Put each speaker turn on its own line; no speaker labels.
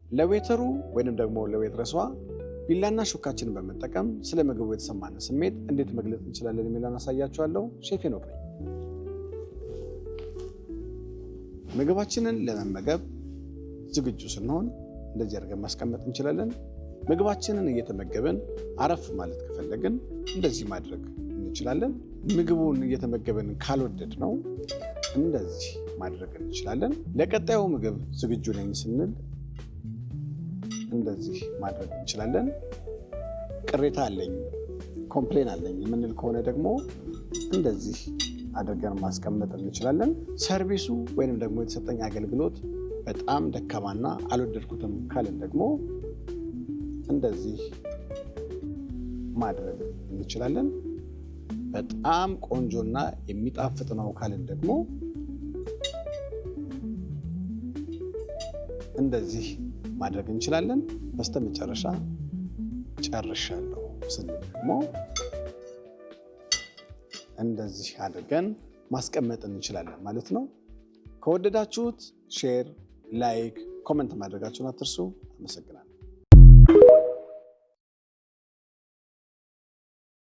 ለዌተሩ ወይንም ደግሞ ለዌትረሷ ቢላና ሹካችንን በመጠቀም ስለ ምግቡ የተሰማንን ስሜት እንዴት መግለጽ እንችላለን የሚለውን አሳያችኋለሁ። ሼፍ ሄኖክ ነኝ። ምግባችንን ለመመገብ ዝግጁ ስንሆን እንደዚህ አድርገን ማስቀመጥ እንችላለን። ምግባችንን እየተመገብን አረፍ ማለት ከፈለግን እንደዚህ ማድረግ እንችላለን። ምግቡን እየተመገብን ካልወደድነው እንደዚህ ማድረግ እንችላለን። ለቀጣዩ ምግብ ዝግጁ ነኝ ስንል እንደዚህ ማድረግ እንችላለን። ቅሬታ አለኝ፣ ኮምፕሌን አለኝ የምንል ከሆነ ደግሞ እንደዚህ አድርገን ማስቀመጥ እንችላለን። ሰርቪሱ ወይንም ደግሞ የተሰጠኝ አገልግሎት በጣም ደካማና አልወደድኩትም ካልን ደግሞ እንደዚህ ማድረግ እንችላለን። በጣም ቆንጆና የሚጣፍጥ ነው ካልን ደግሞ እንደዚህ ማድረግ እንችላለን። በስተመጨረሻ ጨርሻለሁ ስንል ደግሞ እንደዚህ አድርገን ማስቀመጥ እንችላለን ማለት ነው። ከወደዳችሁት ሼር፣ ላይክ፣ ኮሜንት ማድረጋችሁን አትርሱ። አመሰግናለሁ።